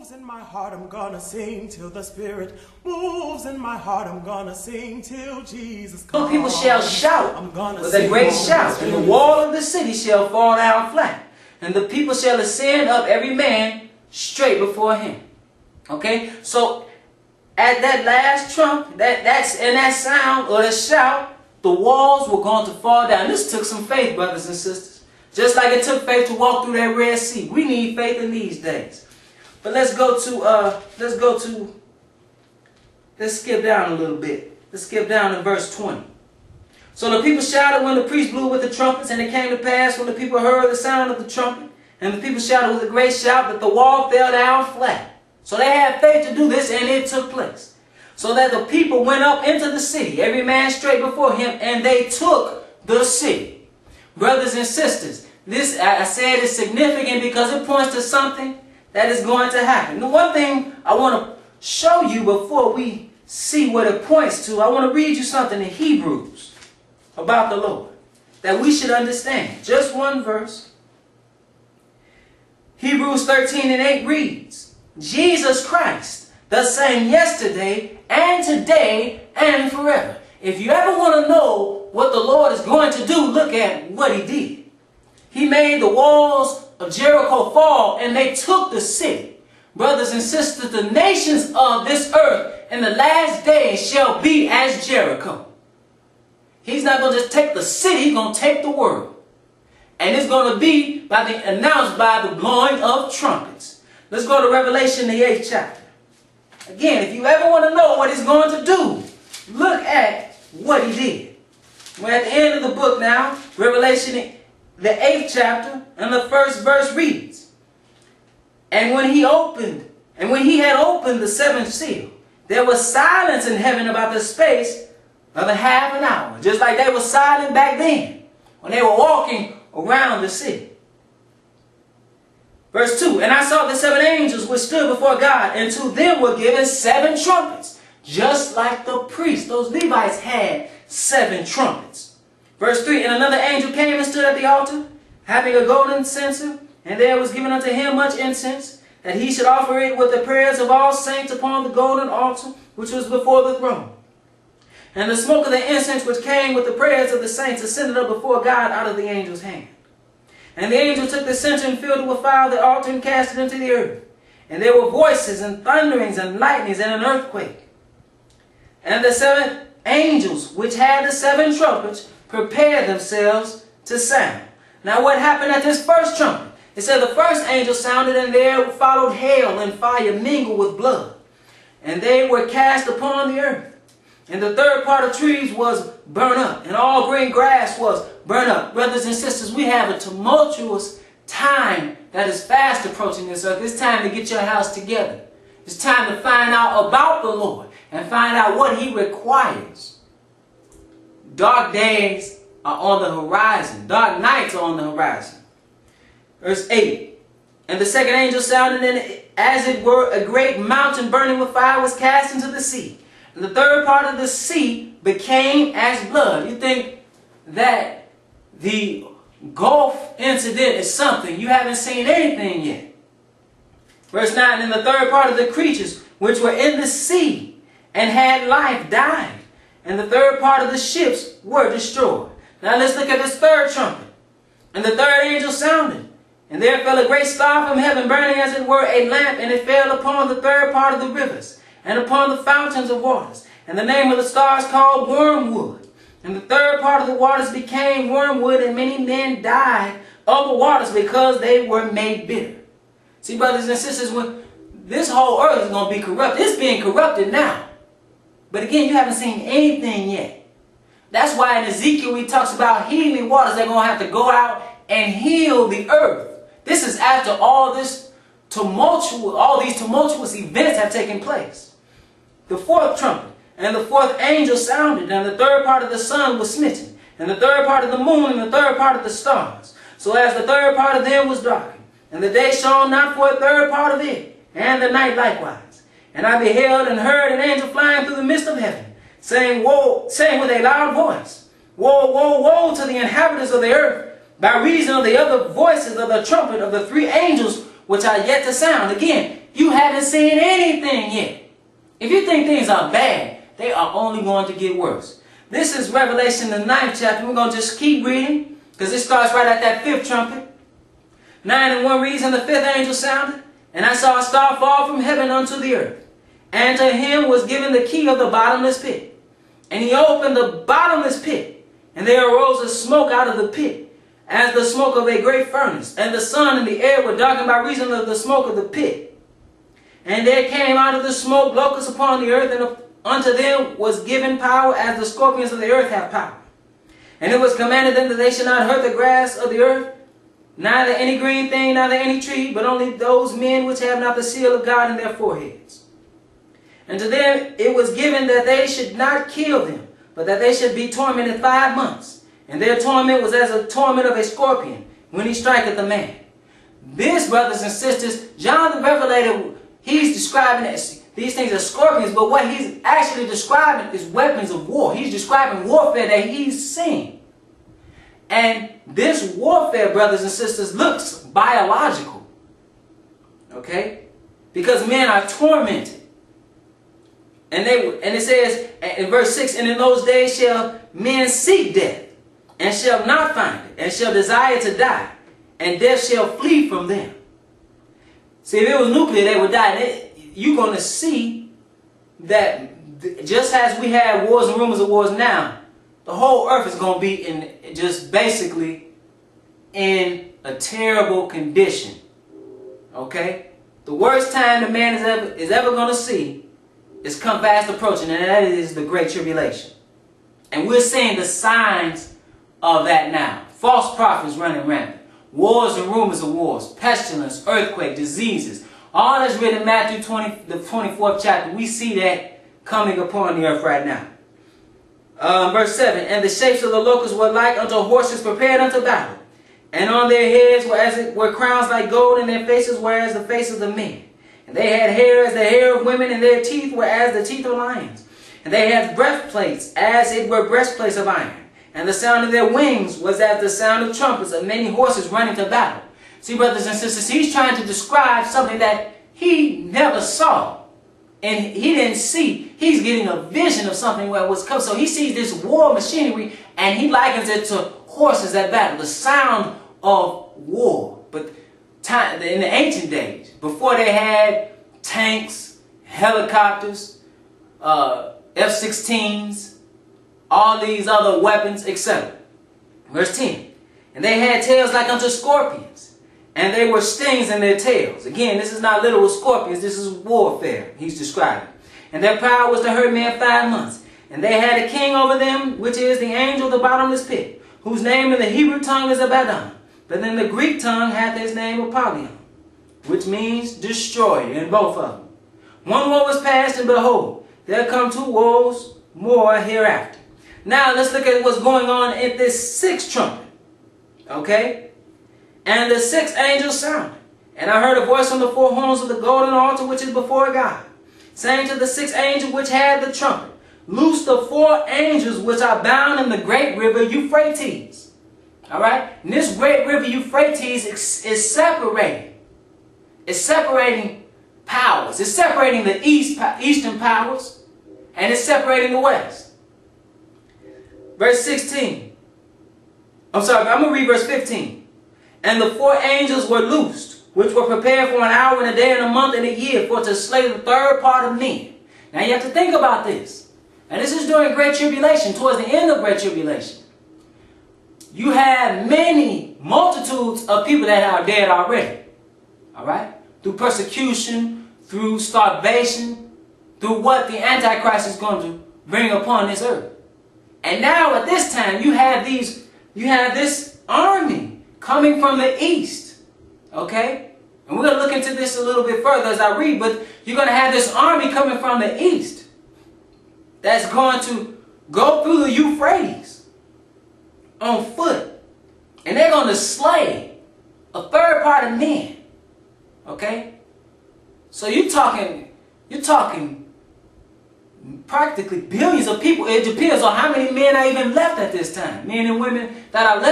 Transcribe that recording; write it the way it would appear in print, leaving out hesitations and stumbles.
moves in my heart, I'm gonna sing till the Spirit moves in my heart. I'm gonna sing till Jesus comes. People shall shout with a great shout, and the wall of the city shall fall down flat, and the people shall ascend up every man straight before him. Okay, so at that last trump, that's in that sound or that shout, the walls were going to fall down. This took some faith, brothers and sisters. Just like it took faith to walk through that Red Sea. We need faith in these days. But let's skip down a little bit. Let's skip down to verse 20. So the people shouted when the priest blew with the trumpets, and it came to pass when the people heard the sound of the trumpet, and the people shouted with a great shout, that the wall fell down flat. So they had faith to do this, and it took place. So that the people went up into the city, every man straight before him, and they took the city. Brothers and sisters, this, I said, is significant because it points to something that is going to happen. The one thing I want to show you before we see what it points to, I want to read you something in Hebrews about the Lord that we should understand. Just one verse. Hebrews 13:8 reads, Jesus Christ, the same yesterday and today and forever. If you ever want to know what the Lord is going to do, look at what he did. He made the walls of Jericho fall, and they took the city. Brothers and sisters, the nations of this earth in the last days shall be as Jericho. He's not going to just take the city, he's going to take the world. And it's going to be announced by the blowing of trumpets. Let's go to Revelation, the 8th chapter. Again, if you ever want to know what he's going to do, look at what he did. We're at the end of the book now. Revelation, the 8th chapter, and the first verse reads, And when he had opened the seventh seal, there was silence in heaven about the space of a half an hour. Just like they were silent back then, when they were walking around the city. Verse 2, And I saw the seven angels which stood before God, and to them were given 7 trumpets, just like the priests. Those Levites had 7 trumpets. Verse 3, And another angel came and stood at the altar, having a golden censer, and there was given unto him much incense, that he should offer it with the prayers of all saints upon the golden altar, which was before the throne. And the smoke of the incense which came with the prayers of the saints ascended up before God out of the angel's hand. And the angel took the censer and filled it with fire of the altar and cast it into the earth. And there were voices and thunderings and lightnings and an earthquake. And the 7 angels which had the 7 trumpets prepared themselves to sound. Now what happened at this first trumpet? It said the first angel sounded, and there followed hail and fire mingled with blood. And they were cast upon the earth. And the third part of trees was burnt up, and all green grass was burnt up. Brothers and sisters, we have a tumultuous time that is fast approaching this earth. It's time to get your house together. It's time to find out about the Lord and find out what he requires. Dark days are on the horizon. Dark nights are on the horizon. Verse 8, And the second angel sounded, and as it were a great mountain burning with fire was cast into the sea. And the third part of the sea became as blood. You think that the Gulf incident is something. You haven't seen anything yet. Verse 9, And the third part of the creatures which were in the sea and had life died. And the third part of the ships were destroyed. Now let's look at this third trumpet. And the third angel sounded. And there fell a great star from heaven, burning as it were a lamp, and it fell upon the third part of the rivers, and upon the fountains of waters. And the name of the star is called Wormwood. And the third part of the waters became wormwood, and many men died of the waters because they were made bitter. See, brothers and sisters, when this whole earth is going to be corrupted. It's being corrupted now. But again, you haven't seen anything yet. That's why in Ezekiel he talks about healing waters. They're going to have to go out and heal the earth. This is after all these tumultuous events have taken place. The fourth trumpet, and the fourth angel sounded, and the third part of the sun was smitten, and the third part of the moon, and the third part of the stars. So as the third part of them was darkened, and the day shone not for a third part of it, and the night likewise. And I beheld and heard an angel flying through the midst of heaven, saying with a loud voice, Woe, woe, woe to the inhabitants of the earth, by reason of the other voices of the trumpet of the 3 angels which are yet to sound. Again, you haven't seen anything yet. If you think things are bad, they are only going to get worse. This is Revelation, the 9th chapter. We're going to just keep reading because it starts right at that 5th trumpet. 9 and 1 reads, and the 5th angel sounded, and I saw a star fall from heaven unto the earth. And to him was given the key of the bottomless pit. And he opened the bottomless pit, and there arose a smoke out of the pit, as the smoke of a great furnace. And the sun and the air were darkened by reason of the smoke of the pit. And there came out of the smoke locusts upon the earth, and unto them was given power, as the scorpions of the earth have power. And it was commanded them that they should not hurt the grass of the earth, neither any green thing, neither any tree, but only those men which have not the seal of God in their foreheads. And to them it was given that they should not kill them, but that they should be tormented 5 months. And their torment was as a torment of a scorpion when he striketh a man. This, brothers and sisters, John the Revelator, he's describing these things as scorpions, but what he's actually describing is weapons of war. He's describing warfare that he's seen. And this warfare, brothers and sisters, looks biological. Okay? Because men are tormented. And it says in verse 6, and in those days shall men seek death, and shall not find it, and shall desire to die, and death shall flee from them. See, if it was nuclear, they would die. You're going to see that just as we have wars and rumors of wars now, the whole earth is going to be in just basically in a terrible condition. Okay? The worst time the man is ever going to see is come fast approaching, and that is the Great Tribulation. And we're seeing the signs of that now. False prophets running rampant. Wars and rumors of wars. Pestilence, earthquake, diseases. All that's written in Matthew 20, the 24th chapter. We see that coming upon the earth right now. Verse 7, and the shapes of the locusts were like unto horses prepared unto battle. And on their heads were as it were crowns like gold, and their faces were as the face of the men. And they had hair as the hair of women, and their teeth were as the teeth of lions. And they had breastplates as it were breastplates of iron. And the sound of their wings was as the sound of trumpets of many horses running to battle. See, brothers and sisters, he's trying to describe something that he never saw. And he didn't see. He's getting a vision of something where it was coming. So he sees this war machinery, and he likens it to horses at battle. The sound of war. But in the ancient days, before they had tanks, helicopters, F-16s, all these other weapons, etc. Verse 10. And they had tails like unto scorpions, and they were stings in their tails. Again, this is not literal scorpions, this is warfare he's describing. And their power was to hurt men 5 months. And they had a king over them, which is the angel of the bottomless pit, whose name in the Hebrew tongue is Abaddon, but in the Greek tongue hath his name Apollyon, which means destroyer in both of them. One woe was past, and behold, there come 2 woes more hereafter. Now let's look at what's going on at this 6th trumpet. Okay? And the 6th angel sounded, and I heard a voice from the 4 horns of the golden altar which is before God, saying to the 6th angel which had the trumpet, loose the 4 angels which are bound in the great river Euphrates. Alright? And this great river Euphrates is separating. It's separating powers. It's separating the eastern powers, and it's separating the west. Verse 16. I'm going to read verse 15. And the 4 angels were loosed, which were prepared for an hour and a day and a month and a year, for to slay the 3rd part of men. Now you have to think about this. And this is during Great Tribulation, towards the end of Great Tribulation. You have multitudes of people that are dead already. Alright? Through persecution, through starvation, through what the Antichrist is going to bring upon this earth. And now at this time you have this army coming from the east. Okay? And we're going to look into this a little bit further as I read, but you're going to have this army coming from the east that's going to go through the Euphrates on foot. And they're going to slay a 3rd part of men. Okay? So you're talking practically billions of people. It depends on how many men are even left at this time. Men and women that are left.